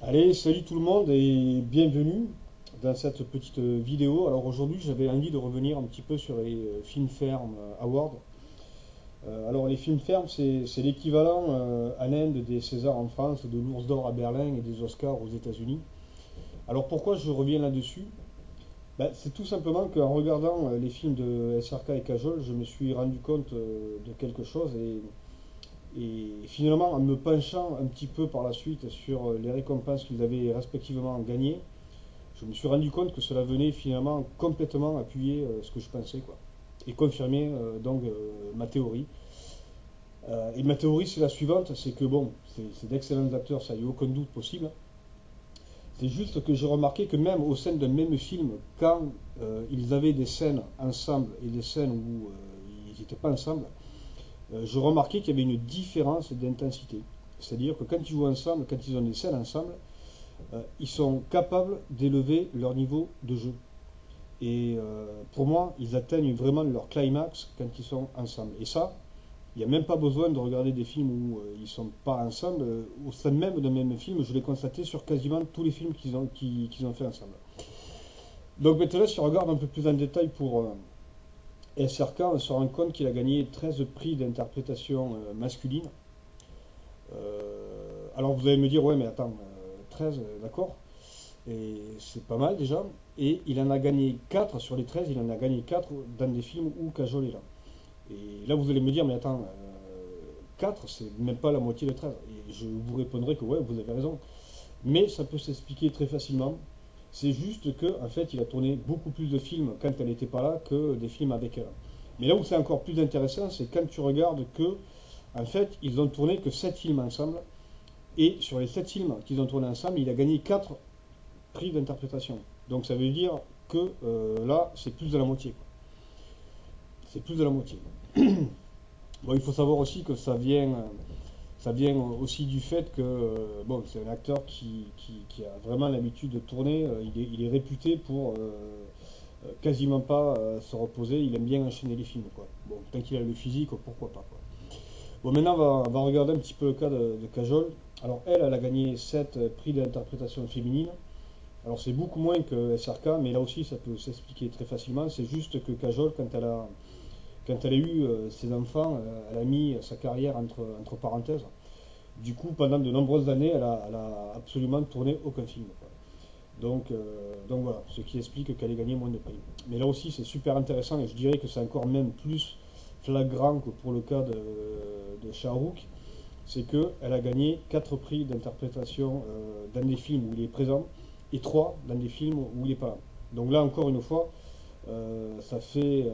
Allez, salut tout le monde et bienvenue dans cette petite vidéo. Alors aujourd'hui, j'avais envie de revenir un petit peu sur les Filmfare Awards. Alors les Filmfare, c'est l'équivalent en Inde des Césars en France, de l'Ours d'Or à Berlin et des Oscars aux États-Unis. Alors pourquoi je reviens là-dessus? Ben, c'est tout simplement qu'en regardant les films de SRK et Kajol, je me suis rendu compte de quelque chose et finalement, en me penchant un petit peu par la suite sur les récompenses qu'ils avaient respectivement gagnées, je me suis rendu compte que cela venait finalement complètement appuyer ce que je pensais, quoi. Et confirmer ma théorie. Et ma théorie, c'est la suivante, c'est que bon, c'est d'excellents acteurs, ça y a aucun doute possible. C'est juste que j'ai remarqué que même au sein d'un même film, quand ils avaient des scènes ensemble et des scènes où ils n'étaient pas ensemble, je remarquais qu'il y avait une différence d'intensité. C'est-à-dire que quand ils jouent ensemble, quand ils ont des scènes ensemble, ils sont capables d'élever leur niveau de jeu. Et pour moi, ils atteignent vraiment leur climax quand ils sont ensemble. Et ça, il n'y a même pas besoin de regarder des films où ils ne sont pas ensemble. Au sein même d'un même film, je l'ai constaté sur quasiment tous les films qu'ils ont fait ensemble. Donc maintenant, si on regarde un peu plus en détail pour SRK, on se rend compte qu'il a gagné 13 prix d'interprétation masculine. Alors vous allez me dire, ouais mais attends, 13, d'accord, et c'est pas mal déjà. Et il en a gagné 4 sur les 13, il en a gagné 4 dans des films où Kajol est là. Et là vous allez me dire, mais attends, 4 c'est même pas la moitié de 13. Et je vous répondrai que ouais, vous avez raison. Mais ça peut s'expliquer très facilement. C'est juste que en fait il a tourné beaucoup plus de films quand elle n'était pas là que des films avec elle. Mais là où c'est encore plus intéressant, c'est quand tu regardes que en fait ils ont tourné que 7 films ensemble. Et sur les 7 films qu'ils ont tournés ensemble, il a gagné 4 prix d'interprétation. Donc ça veut dire que là, c'est plus de la moitié. C'est plus de la moitié. Bon, il faut savoir aussi que ça vient aussi du fait que bon, c'est un acteur qui a vraiment l'habitude de tourner. Il est réputé pour quasiment pas se reposer. Il aime bien enchaîner les films, quoi. Bon, tant qu'il a le physique, pourquoi pas, quoi. Bon, maintenant, on va regarder un petit peu le cas de Kajol. Alors, elle a gagné 7 prix d'interprétation féminine. Alors, c'est beaucoup moins que SRK, mais là aussi, ça peut s'expliquer très facilement. C'est juste que Kajol, quand elle a eu ses enfants, elle a mis sa carrière entre parenthèses. Du coup, pendant de nombreuses années, elle a absolument tourné aucun film, quoi. Donc voilà, ce qui explique qu'elle ait gagné moins de prix. Mais là aussi, c'est super intéressant et je dirais que c'est encore même plus flagrant que pour le cas de Shah Rukh, c'est qu'elle a gagné 4 prix d'interprétation dans des films où il est présent et 3 dans des films où il n'est pas là. Donc là, encore une fois, ça fait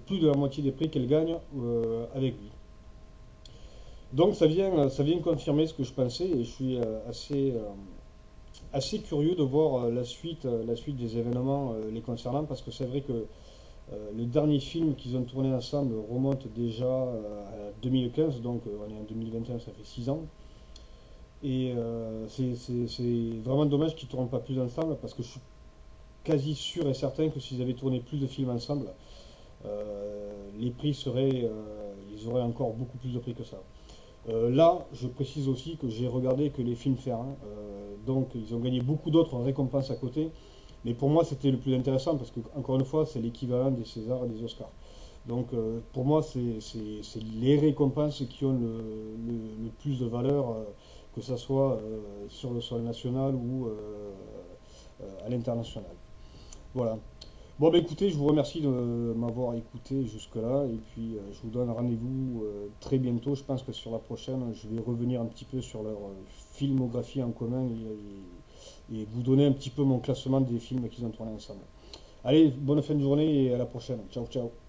plus de la moitié des prix qu'elle gagne avec lui. Donc ça vient confirmer ce que je pensais et je suis assez curieux de voir la suite des événements les concernant parce que c'est vrai que le dernier film qu'ils ont tourné ensemble remonte déjà à 2015, donc on est en 2021, ça fait 6 ans. Et c'est vraiment dommage qu'ils ne tournent pas plus ensemble parce que je suis quasi sûr et certain que s'ils avaient tourné plus de films ensemble, les prix ils auraient encore beaucoup plus de prix que ça. Là, je précise aussi que j'ai regardé que les films Faire, hein, donc ils ont gagné beaucoup d'autres récompenses à côté, mais pour moi c'était le plus intéressant parce que, encore une fois, c'est l'équivalent des Césars et des Oscars. Donc pour moi, c'est les récompenses qui ont le plus de valeur, que ce soit sur le sol national ou à l'international. Voilà. Bon, bah écoutez, je vous remercie de m'avoir écouté jusque-là et puis je vous donne rendez-vous très bientôt. Je pense que sur la prochaine, je vais revenir un petit peu sur leur filmographie en commun et vous donner un petit peu mon classement des films qu'ils ont tournés ensemble. Allez, bonne fin de journée et à la prochaine. Ciao, ciao.